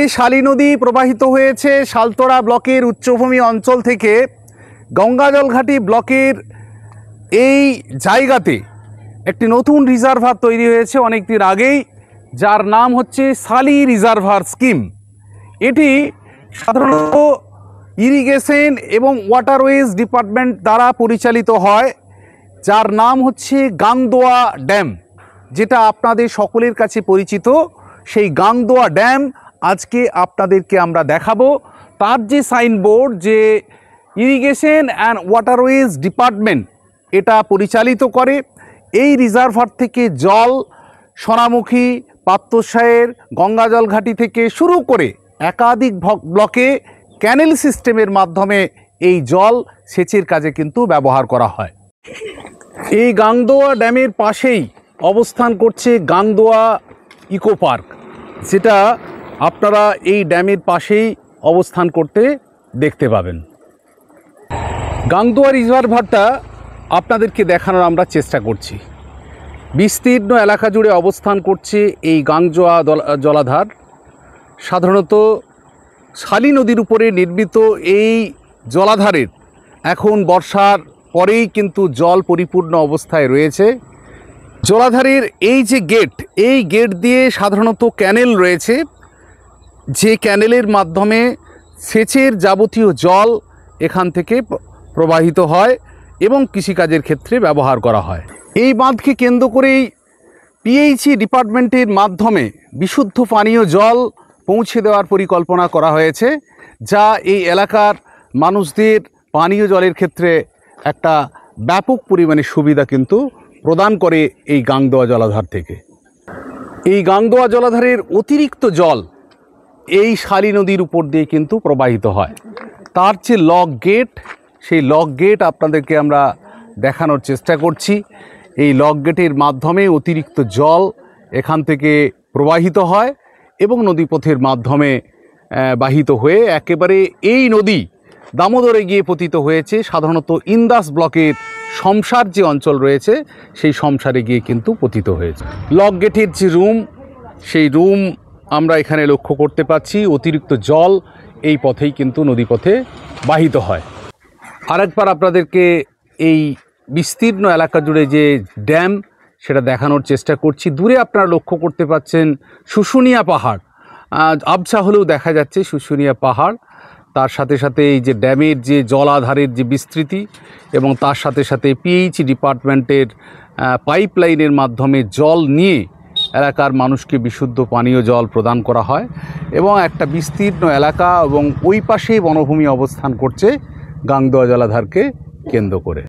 একটি শালী নদী প্রবাহিত হয়েছে শালতোড়া ব্লকের উচ্চভূমি অঞ্চল থেকে গঙ্গাজলঘাটি ব্লকের এই জায়গাতে একটি নতুন রিজার্ভার তৈরি হয়েছে অনেক দিন আগেই, যার নাম হচ্ছে শালী রিজার্ভার স্কিম। এটি সাধারণত ইরিগেশন এবং ওয়াটারওয়েজ ডিপার্টমেন্ট দ্বারা পরিচালিত হয়, যার নাম হচ্ছে গাংদোয়া ড্যাম, যেটা আপনাদের সকলের কাছে পরিচিত। সেই গাংদোয়া ড্যাম আজকে আপনাদেরকে আমরা দেখাবো। তার যে সাইনবোর্ড, যে ইরিগেশন অ্যান্ড ওয়াটারওয়েজ ডিপার্টমেন্ট এটা পরিচালিত করে, এই রিজার্ভার থেকে জল সোনামুখী, পাত্রসায়ের, গঙ্গাজলঘাটি থেকে শুরু করে একাধিক ব্লকে ক্যানেল সিস্টেমের মাধ্যমে এই জল সেচের কাজে কিন্তু ব্যবহার করা হয়। এই গাংদোয়া ড্যামের পাশেই অবস্থান করছে গাংদোয়া ইকো পার্ক, যেটা আপনারা এই ড্যামের পাশেই অবস্থান করতে দেখতে পাবেন। গাংদোয়া রিজার্ভারটা আপনাদেরকে দেখানোর আমরা চেষ্টা করছি। বিস্তীর্ণ এলাকা জুড়ে অবস্থান করছে এই গাংদোয়া জলাধার। সাধারণত শালী নদীর উপরে নির্মিত এই জলাধারের এখন বর্ষার পরেই কিন্তু জল পরিপূর্ণ অবস্থায় রয়েছে। জলাধারের এই যে গেট, এই গেট দিয়ে সাধারণত ক্যানেল রয়েছে, যে ক্যানেলের মাধ্যমে সেচের যাবতীয় জল এখান থেকে প্রবাহিত হয় এবং কৃষিকাজের ক্ষেত্রে ব্যবহার করা হয়। এই বাঁধকে কেন্দ্র করেই পিএইচই ডিপার্টমেন্টের মাধ্যমে বিশুদ্ধ পানীয় জল পৌঁছে দেওয়ার পরিকল্পনা করা হয়েছে, যা এই এলাকার মানুষদের পানীয় জলের ক্ষেত্রে একটা ব্যাপক পরিমাণে সুবিধা কিন্তু প্রদান করে এই গাংদোয়া জলাধার থেকে। এই গাংদোয়া জলাধারের অতিরিক্ত জল এই শালী নদীর উপর দিয়ে কিন্তু প্রবাহিত হয়। তার যে লক গেট, সেই লক গেট আপনাদেরকে আমরা দেখানোর চেষ্টা করছি। এই লক গেটের মাধ্যমে অতিরিক্ত জল এখান থেকে প্রবাহিত হয় এবং নদীপথের মাধ্যমে বাহিত হয়ে একেবারে এই নদী দামোদরে গিয়ে পতিত হয়েছে। সাধারণত ইন্দাস ব্লকের শমশার যে অঞ্চল রয়েছে, সেই শমশারে গিয়ে কিন্তু পতিত হয়েছে। লক গেটের যে রুম, সেই রুম আমরা এখানে লক্ষ্য করতে পাচ্ছি। অতিরিক্ত জল এই পথেই কিন্তু নদীপথে বাহিত হয়। আরেকবার আপনাদেরকে এই বিস্তীর্ণ এলাকা জুড়ে যে ড্যাম, সেটা দেখানোর চেষ্টা করছি। দূরে আপনারা লক্ষ্য করতে পাচ্ছেন শুশুনিয়া পাহাড়, আবছা হলেও দেখা যাচ্ছে শুশুনিয়া পাহাড়। তার সাথে সাথে এই যে ড্যামের যে জলাধারের যে বিস্তৃতি, এবং তার সাথে সাথে পিএইচই ডিপার্টমেন্টের পাইপলাইনের মাধ্যমে জল নিয়ে এলাকার মানুষকে বিশুদ্ধ পানীয় জল প্রদান করা হয়। এবং একটা বিস্তীর্ণ এলাকা এবং ওই পাশেই বনভূমি অবস্থান করছে গাংদোয়া জলাধারকে কেন্দ্র করে।